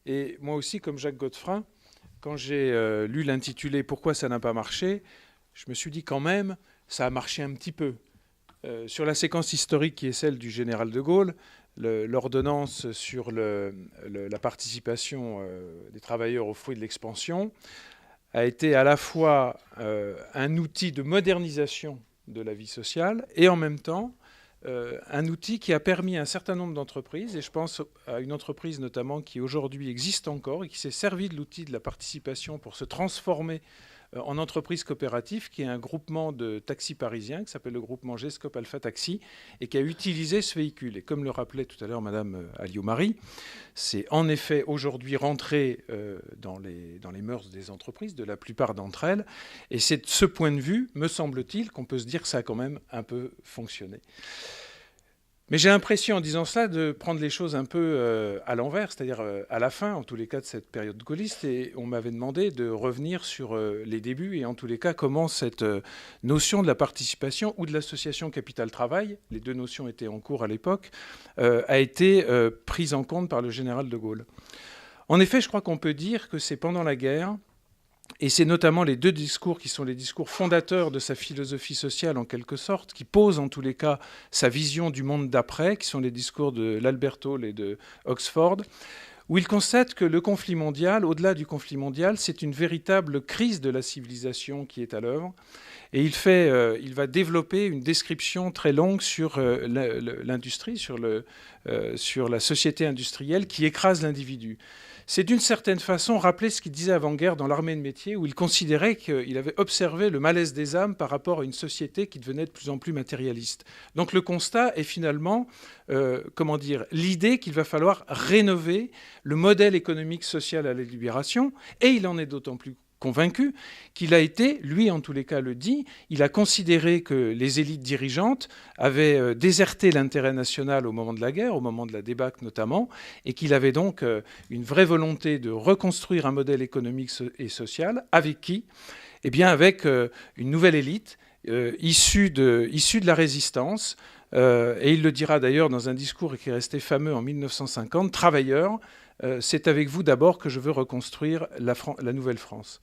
Et moi aussi, comme Jacques Godefroy, quand j'ai lu l'intitulé «Pourquoi ça n'a pas marché?», je me suis dit quand même, ça a marché un petit peu. Sur la séquence historique qui est celle du général de Gaulle, l'ordonnance sur la participation des travailleurs aux fruits de l'expansion a été à la fois un outil de modernisation de la vie sociale et en même temps un outil qui a permis à un certain nombre d'entreprises, et je pense à une entreprise notamment qui aujourd'hui existe encore et qui s'est servi de l'outil de la participation pour se transformer en entreprise coopérative, qui est un groupement de taxis parisiens, qui s'appelle le groupement Gescope Alpha Taxi, et qui a utilisé ce véhicule. Et comme le rappelait tout à l'heure Madame Alliot-Marie, c'est en effet aujourd'hui rentré dans les mœurs des entreprises, de la plupart d'entre elles. Et c'est de ce point de vue, me semble-t-il, qu'on peut se dire que ça a quand même un peu fonctionné. Mais j'ai l'impression, en disant cela, de prendre les choses un peu à l'envers, c'est-à-dire à la fin, en tous les cas, de cette période gaulliste. Et on m'avait demandé de revenir sur les débuts et, en tous les cas, comment cette notion de la participation ou de l'association capital-travail, les deux notions étaient en cours à l'époque, a été prise en compte par le général de Gaulle. En effet, je crois qu'on peut dire que c'est pendant la guerre, et c'est notamment les deux discours qui sont les discours fondateurs de sa philosophie sociale, en quelque sorte, qui posent en tous les cas sa vision du monde d'après, qui sont les discours de l'Albert Hall et de Oxford, où il constate que le conflit mondial, au-delà du conflit mondial, c'est une véritable crise de la civilisation qui est à l'œuvre. Et il va développer une description très longue sur l'industrie, sur la société industrielle qui écrase l'individu. C'est d'une certaine façon rappeler ce qu'il disait avant-guerre dans l'Armée de métier, où il considérait qu'il avait observé le malaise des âmes par rapport à une société qui devenait de plus en plus matérialiste. Donc le constat est finalement, l'idée qu'il va falloir rénover le modèle économique social à la libération, et il en est d'autant plus convaincu qu'il a été, lui en tous les cas le dit, il a considéré que les élites dirigeantes avaient déserté l'intérêt national au moment de la guerre, au moment de la débâcle notamment, et qu'il avait donc une vraie volonté de reconstruire un modèle économique et social. Avec qui? Eh bien avec une nouvelle élite issue de la résistance, et il le dira d'ailleurs dans un discours qui est resté fameux en 1950, « Travailleurs, c'est avec vous d'abord que je veux reconstruire la Nouvelle-France ».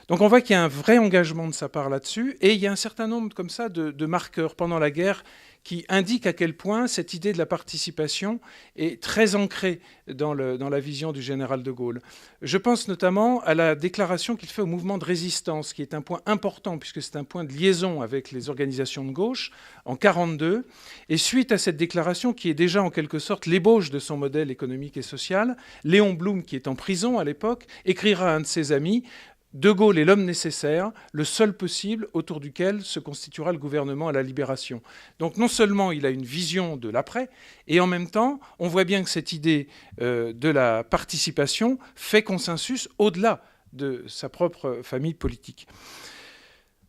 Donc on voit qu'il y a un vrai engagement de sa part là-dessus, et il y a un certain nombre comme ça de marqueurs pendant la guerre qui indiquent à quel point cette idée de la participation est très ancrée dans la vision du général de Gaulle. Je pense notamment à la déclaration qu'il fait au mouvement de résistance, qui est un point important, puisque c'est un point de liaison avec les organisations de gauche, en 1942. Et suite à cette déclaration, qui est déjà en quelque sorte l'ébauche de son modèle économique et social, Léon Blum, qui est en prison à l'époque, écrira à un de ses amis: de Gaulle est l'homme nécessaire, le seul possible autour duquel se constituera le gouvernement à la libération. Donc non seulement il a une vision de l'après, et en même temps, on voit bien que cette idée de la participation fait consensus au-delà de sa propre famille politique.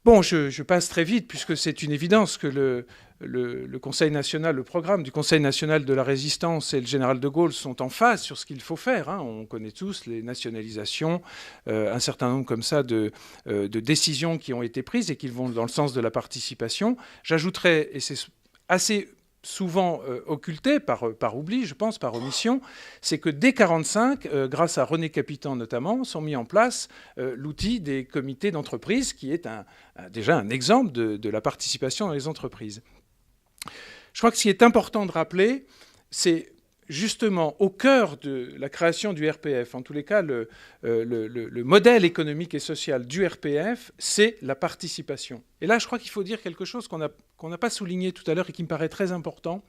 Bon, je passe très vite, puisque c'est une évidence que le Conseil national, le programme du Conseil national de la résistance et le général de Gaulle sont en phase sur ce qu'il faut faire. On connaît tous les nationalisations, un certain nombre comme ça de décisions qui ont été prises et qui vont dans le sens de la participation. J'ajouterais, et c'est assez souvent occulté par oubli, je pense, par omission, c'est que dès 1945, grâce à René Capitan notamment, sont mis en place l'outil des comités d'entreprise, qui est déjà un exemple de la participation dans les entreprises. Je crois que ce qui est important de rappeler, c'est justement au cœur de la création du RPF, en tous les cas le modèle économique et social du RPF, c'est la participation. Et là, je crois qu'il faut dire quelque chose qu'on n'a pas souligné tout à l'heure et qui me paraît très important,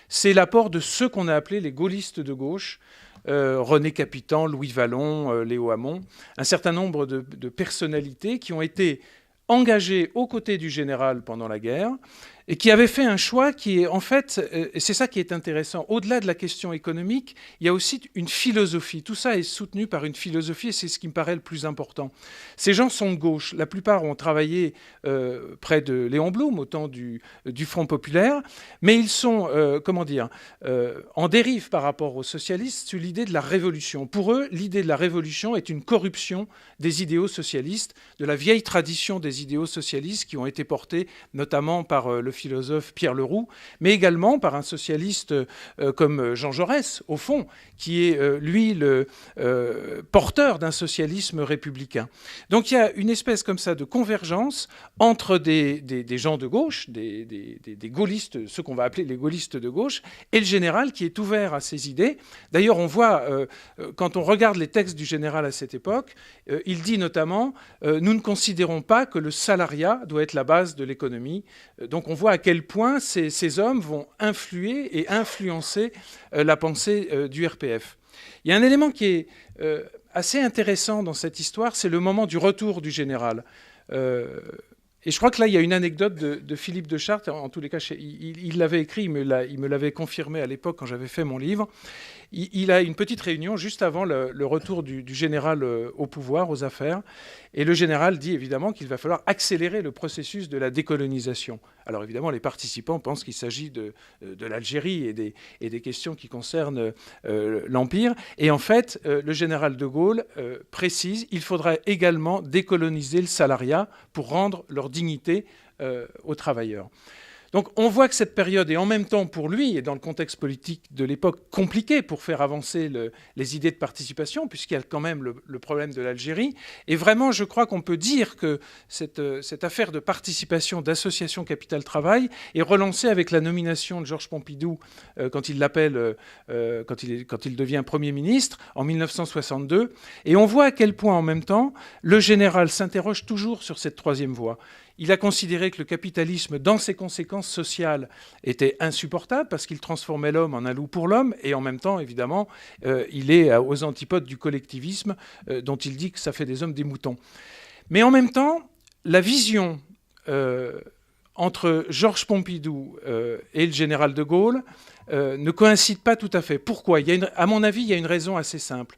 c'est l'apport de ceux qu'on a appelés les gaullistes de gauche, René Capitan, Louis Vallon, Léo Hamon, un certain nombre de personnalités qui ont été engagées aux côtés du général pendant la guerre, et qui avait fait un choix qui est en fait, et c'est ça qui est intéressant, au-delà de la question économique, il y a aussi une philosophie. Tout ça est soutenu par une philosophie, et c'est ce qui me paraît le plus important. Ces gens sont de gauche. La plupart ont travaillé près de Léon Blum, au temps du Front populaire, mais ils sont, en dérive par rapport aux socialistes sur l'idée de la révolution. Pour eux, l'idée de la révolution est une corruption des idéaux socialistes, de la vieille tradition des idéaux socialistes qui ont été portés notamment par le philosophe Pierre Leroux, mais également par un socialiste comme Jean Jaurès, au fond, qui est, lui, le porteur d'un socialisme républicain. Donc il y a une espèce comme ça de convergence entre des gens de gauche, des gaullistes, ceux qu'on va appeler les gaullistes de gauche, et le général qui est ouvert à ces idées. D'ailleurs, on voit, quand on regarde les textes du général à cette époque, il dit notamment « Nous ne considérons pas que le salariat doit être la base de l'économie ». Donc on voit à quel point ces hommes vont influer et influencer la pensée du RPF. Il y a un élément qui est assez intéressant dans cette histoire, c'est le moment du retour du général. Et je crois que là, il y a une anecdote de Philippe de Chartres. En tous les cas, il l'avait écrit, il me l'avait confirmé à l'époque quand j'avais fait mon livre. Il a une petite réunion juste avant le retour du général au pouvoir, aux affaires. Et le général dit évidemment qu'il va falloir accélérer le processus de la décolonisation. Alors évidemment, les participants pensent qu'il s'agit de l'Algérie et des questions qui concernent l'Empire. Et en fait, le général de Gaulle précise qu'il faudra également décoloniser le salariat pour rendre leur dignité aux travailleurs. Donc on voit que cette période est en même temps pour lui, et dans le contexte politique de l'époque, compliquée pour faire avancer les idées de participation, puisqu'il y a quand même le problème de l'Algérie. Et vraiment, je crois qu'on peut dire que cette affaire de participation, d'association capital-travail, est relancée avec la nomination de Georges Pompidou, quand il devient Premier ministre, en 1962. Et on voit à quel point, en même temps, le général s'interroge toujours sur cette troisième voie. Il a considéré que le capitalisme, dans ses conséquences sociales, était insupportable parce qu'il transformait l'homme en un loup pour l'homme, et en même temps, évidemment, il est aux antipodes du collectivisme dont il dit que ça fait des hommes des moutons. Mais en même temps, la vision entre Georges Pompidou et le général de Gaulle ne coïncide pas tout à fait. Pourquoi ? À mon avis, il y a une raison assez simple.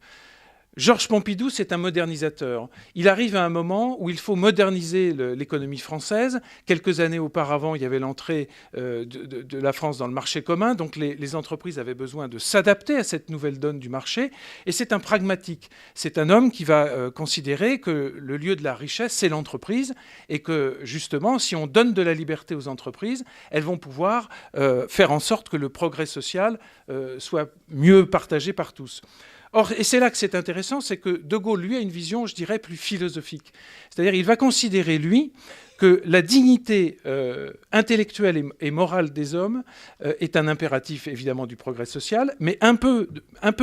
Georges Pompidou, c'est un modernisateur. Il arrive à un moment où il faut moderniser l'économie française. Quelques années auparavant, il y avait l'entrée de la France dans le marché commun, donc les entreprises avaient besoin de s'adapter à cette nouvelle donne du marché. Et c'est un pragmatique. C'est un homme qui va considérer que le lieu de la richesse, c'est l'entreprise, et que justement, si on donne de la liberté aux entreprises, elles vont pouvoir faire en sorte que le progrès social soit mieux partagé par tous. Or, et c'est là que c'est intéressant, c'est que De Gaulle, lui, a une vision, je dirais, plus philosophique. C'est-à-dire, il va considérer, lui, que la dignité intellectuelle et morale des hommes est un impératif, évidemment, du progrès social, mais un peu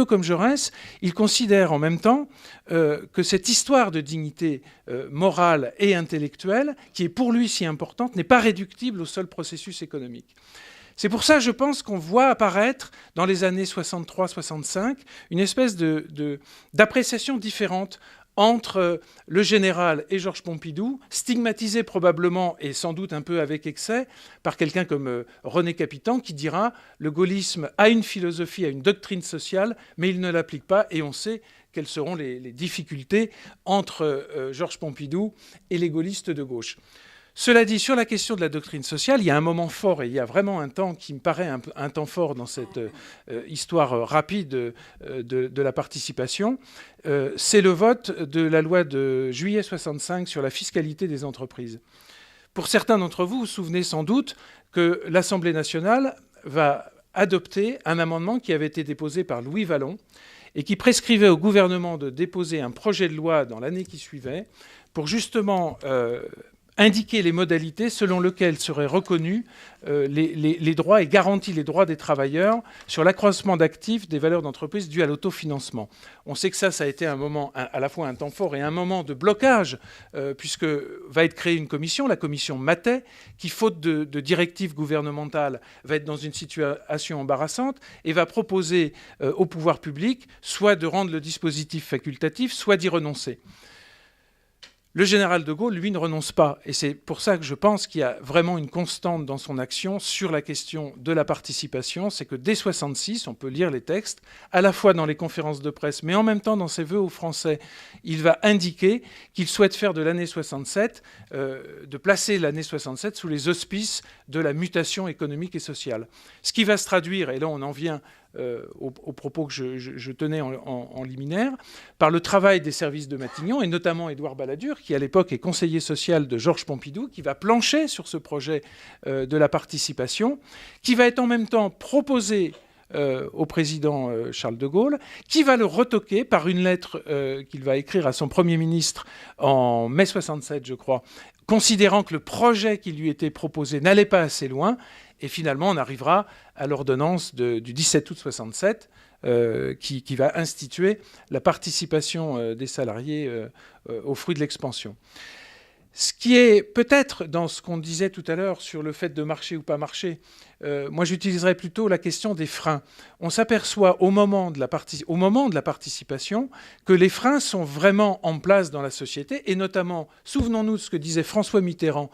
comme Jaurès, il considère en même temps que cette histoire de dignité morale et intellectuelle, qui est pour lui si importante, n'est pas réductible au seul processus économique. C'est pour ça, je pense, qu'on voit apparaître, dans les années 63-65, une espèce d'appréciation différente entre le général et Georges Pompidou, stigmatisé probablement, et sans doute un peu avec excès, par quelqu'un comme René Capitan, qui dira « le gaullisme a une philosophie, a une doctrine sociale, mais il ne l'applique pas », et on sait quelles seront les difficultés entre Georges Pompidou et les gaullistes de gauche. Cela dit, sur la question de la doctrine sociale, il y a un moment fort, et il y a vraiment un temps qui me paraît un temps fort dans cette histoire rapide de la participation. C'est le vote de la loi de juillet 65 sur la fiscalité des entreprises. Pour certains d'entre vous, vous vous souvenez sans doute que l'Assemblée nationale va adopter un amendement qui avait été déposé par Louis Vallon et qui prescrivait au gouvernement de déposer un projet de loi dans l'année qui suivait pour justement indiquer les modalités selon lesquelles seraient reconnus les droits et garantis les droits des travailleurs sur l'accroissement d'actifs des valeurs d'entreprise dues à l'autofinancement. On sait que ça a été un moment, à la fois un temps fort et un moment de blocage, puisque va être créée une commission, la commission Mattei, qui, faute de directives gouvernementales, va être dans une situation embarrassante et va proposer au pouvoir public soit de rendre le dispositif facultatif, soit d'y renoncer. Le général de Gaulle, lui, ne renonce pas. Et c'est pour ça que je pense qu'il y a vraiment une constante dans son action sur la question de la participation. C'est que dès 1966, on peut lire les textes, à la fois dans les conférences de presse, mais en même temps dans ses vœux aux Français, il va indiquer qu'il souhaite faire de l'année 67, de placer l'année 67 sous les auspices de la mutation économique et sociale. Ce qui va se traduire, et là on en vient aux propos que je tenais en liminaire, par le travail des services de Matignon, et notamment Édouard Balladur, qui à l'époque est conseiller social de Georges Pompidou, qui va plancher sur ce projet de la participation, qui va être en même temps proposé au président Charles de Gaulle, qui va le retoquer par une lettre qu'il va écrire à son Premier ministre en mai 67, je crois, considérant que le projet qui lui était proposé n'allait pas assez loin. Et finalement, on arrivera à l'ordonnance du 17 août 67, qui va instituer la participation des salariés aux fruits de l'expansion. Ce qui est peut-être dans ce qu'on disait tout à l'heure sur le fait de marcher ou pas marcher, moi j'utiliserais plutôt la question des freins. On s'aperçoit au moment de la participation que les freins sont vraiment en place dans la société, et notamment, souvenons-nous de ce que disait François Mitterrand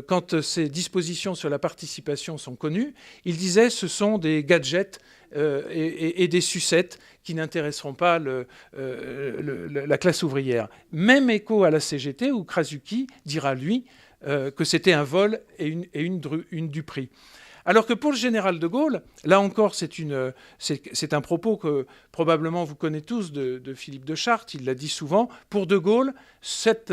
quand ces dispositions sur la participation sont connues. Il disait ce sont des gadgets et des sucettes qui n'intéresseront pas la classe ouvrière. Même écho à la CGT, où Krasuki dira, lui, que c'était un vol et une duperie. Alors que pour le général de Gaulle, là encore, c'est un propos que probablement vous connaissez tous de Philippe de Chartres, il l'a dit souvent. Pour de Gaulle, cet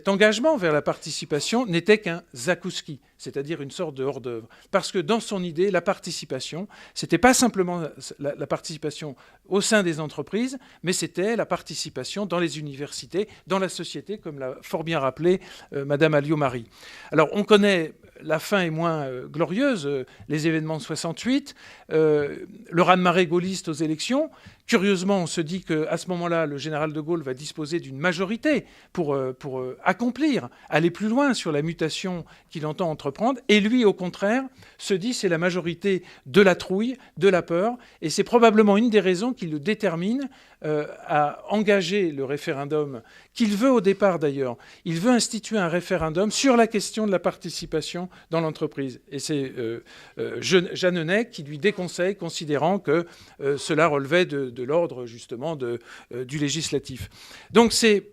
engagement vers la participation n'était qu'un zakouski, c'est-à-dire une sorte de hors-d'œuvre. Parce que dans son idée, la participation, c'était pas simplement la participation au sein des entreprises, mais c'était la participation dans les universités, dans la société, comme l'a fort bien rappelé Madame Alliot-Marie. Alors, on connaît, la fin est moins glorieuse, les événements de 68, le raz-de-marée gaulliste aux élections. Curieusement, on se dit qu'à ce moment-là, le général de Gaulle va disposer d'une majorité pour accomplir, aller plus loin sur la mutation qu'il entend entreprendre. Et lui, au contraire, se dit c'est la majorité de la trouille, de la peur. Et c'est probablement une des raisons qui le détermine à engager le référendum qu'il veut au départ d'ailleurs. Il veut instituer un référendum sur la question de la participation dans l'entreprise. Et c'est Jeanneney qui lui déconseille, considérant que cela relevait de l'ordre justement du législatif. Donc c'est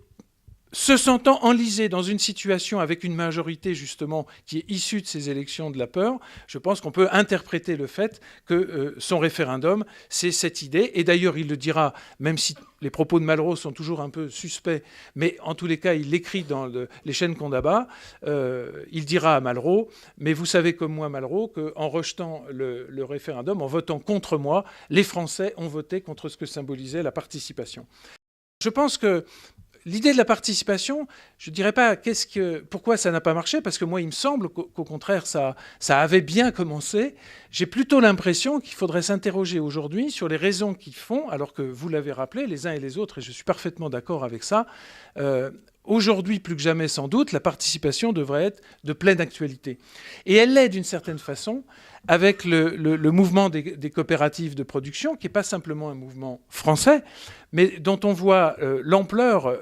se sentant enlisé dans une situation avec une majorité justement qui est issue de ces élections de la peur, je pense qu'on peut interpréter le fait que son référendum, c'est cette idée. Et d'ailleurs, il le dira, même si les propos de Malraux sont toujours un peu suspects, mais en tous les cas, il l'écrit dans les chaînes qu'on abat, il dira à Malraux, mais vous savez comme moi, Malraux, qu'en rejetant le référendum, en votant contre moi, les Français ont voté contre ce que symbolisait la participation. Je pense que l'idée de la participation, je ne dirais pas pourquoi ça n'a pas marché, parce que moi, il me semble qu'au contraire, ça avait bien commencé. J'ai plutôt l'impression qu'il faudrait s'interroger aujourd'hui sur les raisons qui font, alors que vous l'avez rappelé, les uns et les autres, et je suis parfaitement d'accord avec ça, aujourd'hui, plus que jamais sans doute, la participation devrait être de pleine actualité. Et elle l'est d'une certaine façon avec le mouvement des coopératives de production, qui n'est pas simplement un mouvement français, mais dont on voit l'ampleur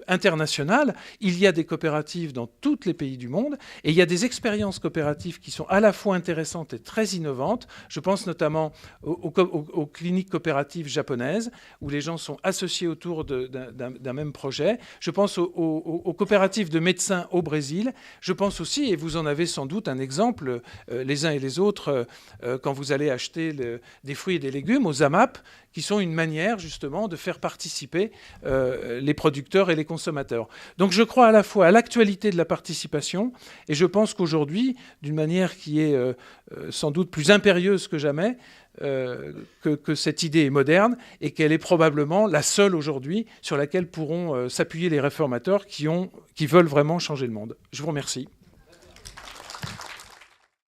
internationale. Il y a des coopératives dans tous les pays du monde, et il y a des expériences coopératives qui sont à la fois intéressantes et très innovantes. Je pense notamment aux cliniques coopératives japonaises, où les gens sont associés autour d'un même projet. Je pense aux coopératives de médecins au Brésil. Je pense aussi, et vous en avez sans doute un exemple, les uns et les autres, quand vous allez acheter des fruits et des légumes, aux AMAP, qui sont une manière justement de faire participer les producteurs et les consommateurs. Donc je crois à la fois à l'actualité de la participation, et je pense qu'aujourd'hui, d'une manière qui est sans doute plus impérieuse que jamais, que cette idée est moderne et qu'elle est probablement la seule aujourd'hui sur laquelle pourront s'appuyer les réformateurs qui veulent vraiment changer le monde. Je vous remercie.